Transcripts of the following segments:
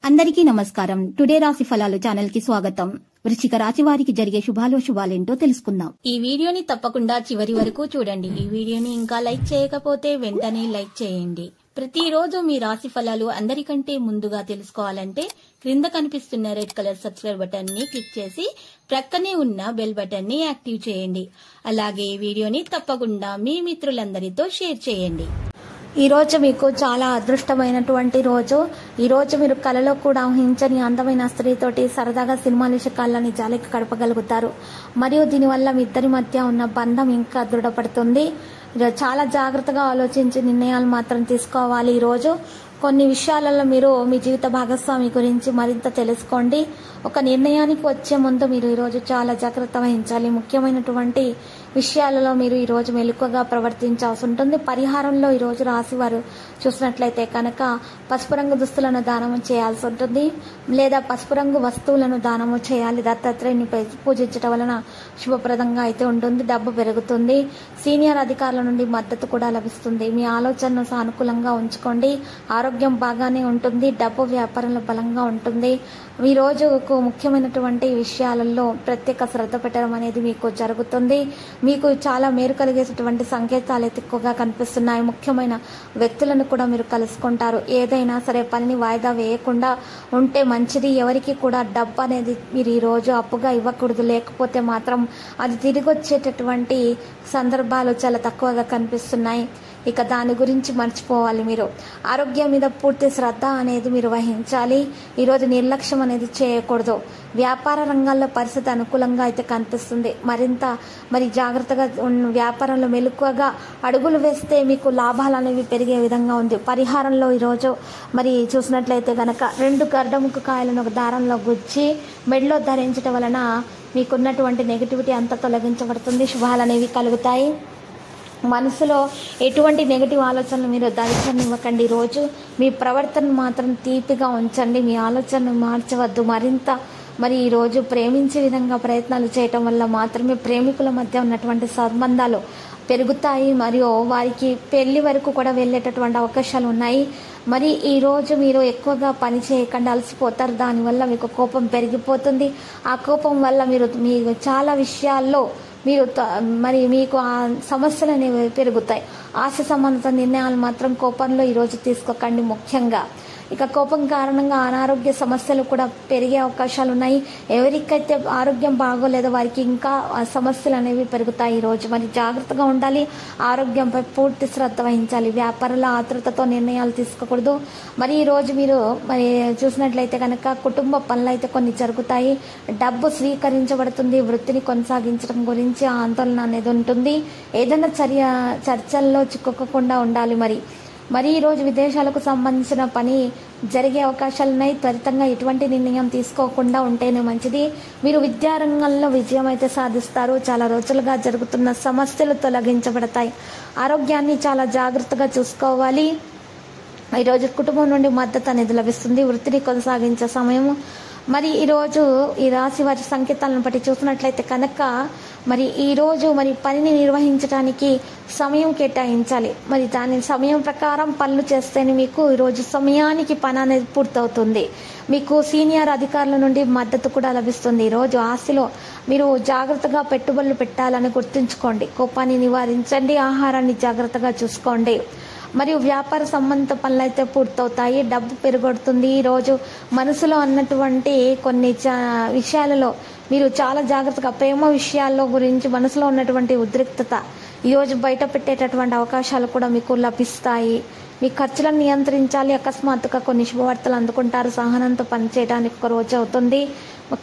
అందరికీ నమస్కారం. టుడే రాశి ఫలాలు ఛానల్ కి స్వాగతం. వృశ్చిక రాశి వారికి జరిగే శుభాలేంటో తెలుసుకుందాం. ఈ వీడియోని తప్పకుండా చివరి వరకు చూడండి. ఈ వీడియోని ఇంకా లైక్ చేయకపోతే వెంటనే లైక్ చేయండి. ప్రతిరోజు మీ రాశి ఫలాలు అందరికంటే ముందుగా తెలుసుకోవాలంటే క్రింద కనిపిస్తున్న రెడ్ కలర్ సబ్స్క్రైబ్ బటన్ ని క్లిక్ చేసి ప్రక్కనే ఉన్న బెల్ బటన్ ని యాక్టివ్ చేయండి. అలాగే ఈ వీడియోని తప్పకుండా మీ మిత్రులందరితో షేర్ చేయండి. ఈ రోజు మీకు చాలా అదృష్టమైనటువంటి రోజు. ఈ రోజు మీరు కలలో కూడా ఊహించని అందమైన స్త్రీతోటి సరదాగా సినిమాలు షికాళ్ళని జాలికి గడపగలుగుతారు. మరియు దీనివల్ల మీ ఇద్దరి మధ్య ఉన్న బంధం ఇంకా దృఢపడుతుంది. చాలా జాగ్రత్తగా ఆలోచించి నిర్ణయాలు మాత్రం తీసుకోవాలి. ఈ రోజు కొన్ని విషయాలలో మీరు మీ జీవిత భాగస్వామి గురించి మరింత తెలుసుకోండి. ఒక నిర్ణయానికి వచ్చే ముందు మీరు ఈరోజు చాలా జాగ్రత్త వహించాలి. ముఖ్యమైనటువంటి విషయాలలో మీరు ఈరోజు మెలకువగా ప్రవర్తించాల్సి ఉంటుంది. పరిహారంలో ఈరోజు రాశి వారు చూసినట్లయితే కనుక పసుపు రంగు దుస్తులను దానము చేయాల్సి ఉంటుంది, లేదా పసుపు రంగు వస్తువులను దానము చేయాలి. దత్తాత్రేయుని పూజించడం వలన శుభప్రదంగా అయితే ఉంటుంది. డబ్బు పెరుగుతుంది. సీనియర్ అధికారుల నుండి మద్దతు కూడా లభిస్తుంది. మీ ఆలోచనను సానుకూలంగా ఉంచుకోండి. ఆరోగ్యం బాగానే ఉంటుంది. డబ్బు వ్యాపారంలో బలంగా ఉంటుంది. ఈ రోజుకు ముఖ్యమైనటువంటి విషయాలలో ప్రత్యేక శ్రద్ధ పెట్టడం అనేది మీకు జరుగుతుంది. మీకు చాలా మేలు కలిగేటటువంటి సంకేతాలు ఎక్కువగా కనిపిస్తున్నాయి. ముఖ్యమైన వ్యక్తులను కూడా మీరు కలుసుకుంటారు. ఏదైనా సరే పనిని వాయిదా వేయకుండా ఉంటే మంచిది. ఎవరికి కూడా డబ్బు అనేది మీరు ఈ రోజు అప్పుగా ఇవ్వకూడదు. లేకపోతే మాత్రం అది తిరిగి వచ్చేటటువంటి సందర్భాలు చాలా తక్కువగా కనిపిస్తున్నాయి. ఇక దాని గురించి మర్చిపోవాలి. మీరు ఆరోగ్యం మీద పూర్తి శ్రద్ధ అనేది మీరు వహించాలి. ఈరోజు నిర్లక్ష్యం అనేది చేయకూడదు. వ్యాపార రంగాల్లో పరిస్థితి అనుకూలంగా అయితే కనిపిస్తుంది. మరింత జాగ్రత్తగా వ్యాపారంలో మెలకువగా అడుగులు వేస్తే మీకు లాభాలు అనేవి పెరిగే విధంగా ఉంది. పరిహారంలో ఈరోజు చూసినట్లయితే కనుక 2 గర్డముకు కాయలను ఒక దారంలో గుచ్చి మెడలో ధరించడం వలన మీకున్నటువంటి నెగిటివిటీ అంతా తొలగించబడుతుంది. శుభాలు అనేవి కలుగుతాయి. మనసులో ఎటువంటి నెగిటివ్ ఆలోచనలు మీరు దర్శనమివ్వకండి. రోజు మీ ప్రవర్తన మాత్రం తీపిగా ఉంచండి. మీ ఆలోచనను మార్చవద్దు. మరింత ఈరోజు ప్రేమించే విధంగా ప్రయత్నాలు చేయటం వల్ల మాత్రమే ప్రేమికుల మధ్య ఉన్నటువంటి సంబంధాలు పెరుగుతాయి. మరియు వారికి పెళ్లి వరకు కూడా వెళ్ళేటటువంటి అవకాశాలు ఉన్నాయి. ఈరోజు మీరు ఎక్కువగా పని చేయకుండా అలసిపోతారు. దానివల్ల మీకు కోపం పెరిగిపోతుంది. ఆ కోపం వల్ల మీరు చాలా విషయాల్లో మీకు ఆ సమస్యలు అనేవి పెరుగుతాయి. ఆశ సంబంధిత నిర్ణయాలు మాత్రం కోపంలో ఈరోజు తీసుకోకండి. ముఖ్యంగా ఇక కోపం కారణంగా అనారోగ్య సమస్యలు కూడా పెరిగే అవకాశాలు ఉన్నాయి. ఎవరికైతే ఆరోగ్యం బాగోలేదో వారికి ఇంకా సమస్యలు అనేవి పెరుగుతాయి. ఈరోజు జాగ్రత్తగా ఉండాలి. ఆరోగ్యంపై పూర్తి శ్రద్ధ వహించాలి. వ్యాపారంలో ఆతృతతో నిర్ణయాలు తీసుకోకూడదు. ఈరోజు మీరు చూసినట్లయితే కనుక కుటుంబ పనులు అయితే కొన్ని జరుగుతాయి. డబ్బు స్వీకరించబడుతుంది. వృత్తిని కొనసాగించడం గురించి ఆందోళన అనేది ఉంటుంది. ఏదైనా చర్చల్లో చిక్కుకోకుండా ఉండాలి. ఈరోజు విదేశాలకు సంబంధించిన పని జరిగే అవకాశాలున్నాయి. త్వరితంగా ఎటువంటి నిర్ణయం తీసుకోకుండా ఉంటేనే మంచిది. మీరు విద్యారంగంలో విజయం అయితే సాధిస్తారు. చాలా రోజులుగా జరుగుతున్న సమస్యలు తొలగించబడతాయి. ఆరోగ్యాన్ని చాలా జాగ్రత్తగా చూసుకోవాలి. ఈరోజు కుటుంబం నుండి మద్దతు అనేది లభిస్తుంది. వృత్తిని కొనసాగించే సమయం. ఈరోజు ఈ రాశి వారి సంకేతాలను బట్టి చూసినట్లయితే కనుక ఈరోజు పనిని నిర్వహించడానికి సమయం కేటాయించాలి. దాని సమయం ప్రకారం పనులు చేస్తేనే మీకు ఈరోజు సమయానికి పని అనేది పూర్తవుతుంది. మీకు సీనియర్ అధికారుల నుండి మద్దతు కూడా లభిస్తుంది. ఈరోజు ఆస్తిలో మీరు జాగ్రత్తగా పెట్టుబడులు పెట్టాలని గుర్తుంచుకోండి. కోపాన్ని నివారించండి. ఆహారాన్ని జాగ్రత్తగా చూసుకోండి. వ్యాపార సంబంధిత పనులు అయితే పూర్తవుతాయి. డబ్బు పెరుగుతుంది. ఈరోజు మనసులో అన్నటువంటి కొన్ని విషయాలలో మీరు చాలా జాగ్రత్తగా ప్రేమ విషయాల్లో గురించి మనసులో ఉన్నటువంటి ఉద్రిక్తత ఈరోజు బయట పెట్టేటటువంటి అవకాశాలు కూడా మీకు లభిస్తాయి. మీ ఖర్చులను నియంత్రించాలి. అకస్మాత్తుగా కొన్ని శుభవార్తలు అందుకుంటారు. సహనంతో పనిచేయడానికి ఒక రోజు అవుతుంది.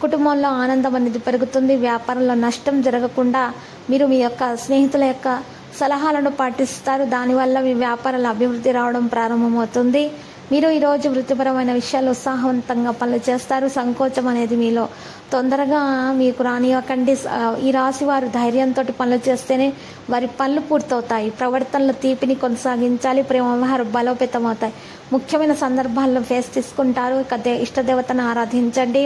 కుటుంబంలో ఆనందం అనేది పెరుగుతుంది. వ్యాపారంలో నష్టం జరగకుండా మీరు మీ యొక్క స్నేహితుల యొక్క సలహాలను పాటిస్తారు. దానివల్ల మీ వ్యాపారాల అభివృద్ధి రావడం ప్రారంభమవుతుంది. మీరు ఈరోజు వృత్తిపరమైన విషయాలు ఉత్సాహవంతంగా పనులు చేస్తారు. సంకోచం అనేది మీలో తొందరగా మీకు రానివ్వకండి. ఈ రాశి వారు ధైర్యంతో పనులు చేస్తేనే వారి పనులు పూర్తవుతాయి. ప్రవర్తనలో తీపిని కొనసాగించాలి. ప్రేమ వ్యవహారం బలోపేతం అవుతాయి. ముఖ్యమైన సందర్భాల్లో ఫేస్ తీసుకుంటారు. ఇక ఇష్టదేవతను ఆరాధించండి.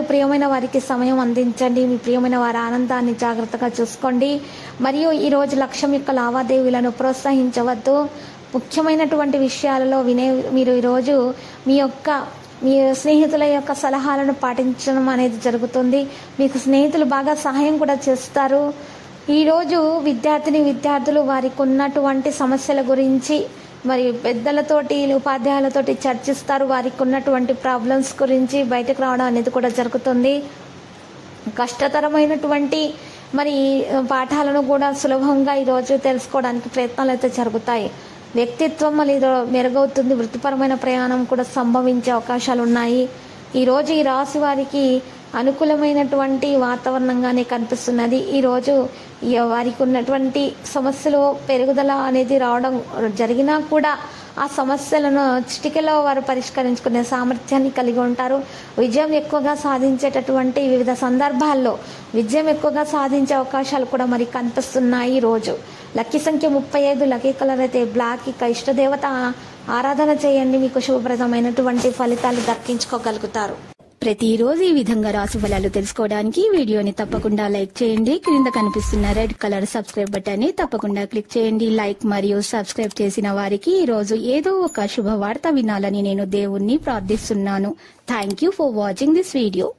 ప్రియమైన వారికి సమయం అందించండి. మీ ప్రియమైన వారి ఆనందాన్ని జాగ్రత్తగా చూసుకోండి. ఈరోజు లక్ష్యం యొక్క లావాదేవీలను ప్రోత్సహించవద్దు. ముఖ్యమైనటువంటి విషయాలలో మీరు ఈరోజు మీ యొక్క మీ స్నేహితుల యొక్క సలహాలను పాటించడం అనేది జరుగుతుంది. మీకు స్నేహితులు బాగా సహాయం కూడా చేస్తారు. ఈరోజు విద్యార్థులు వారికి ఉన్నటువంటి సమస్యల గురించి మరి పెద్దలతోటి ఉపాధ్యాయులతోటి చర్చిస్తారు. వారికి ఉన్నటువంటి ప్రాబ్లమ్స్ గురించి బయటకు రావడం అనేది కూడా జరుగుతుంది. కష్టతరమైనటువంటి మరి పాఠాలను కూడా సులభంగా ఈరోజు తెలుసుకోవడానికి ప్రయత్నాలు అయితే జరుగుతాయి. వ్యక్తిత్వం మెరుగవుతుంది. వృత్తిపరమైన ప్రయాణం కూడా సంభవించే అవకాశాలు ఉన్నాయి. ఈరోజు ఈ రాశి వారికి అనుకూలమైనటువంటి వాతావరణంగానే కనిపిస్తున్నది. ఈరోజు వారికి ఉన్నటువంటి సమస్యలు పెరుగుదల అనేది రావడం జరిగినా కూడా ఆ సమస్యలను చిటికెలో వారు పరిష్కరించుకునే సామర్థ్యాన్ని కలిగి ఉంటారు. విజయం ఎక్కువగా సాధించేటటువంటి వివిధ సందర్భాల్లో విజయం ఎక్కువగా సాధించే అవకాశాలు కూడా మరి కనిపిస్తున్నాయి. రోజు లక్కీ సంఖ్య 35, లక్కీ కలర్ అయితే బ్లాక్. ఇక ఇష్టదేవత ఆరాధన చేయండి, మీకు శుభప్రదమైనటువంటి ఫలితాలు దక్కించుకోగలుగుతారు. ప్రతిరోజు ఈ విధంగా రాశి ఫలాలు తెలుసుకోవడానికి వీడియోని తప్పకుండా లైక్ చేయండి. క్రింద కనిపిస్తున్న రెడ్ కలర్ సబ్స్క్రైబ్ బటన్ ని తప్పకుండా క్లిక్ చేయండి. లైక్ మరియు సబ్స్క్రైబ్ చేసిన వారికి ఈ రోజు ఏదో ఒక శుభవార్త వినాలని నేను దేవుణ్ణి ప్రార్థిస్తున్నాను. Thank you for watching this video.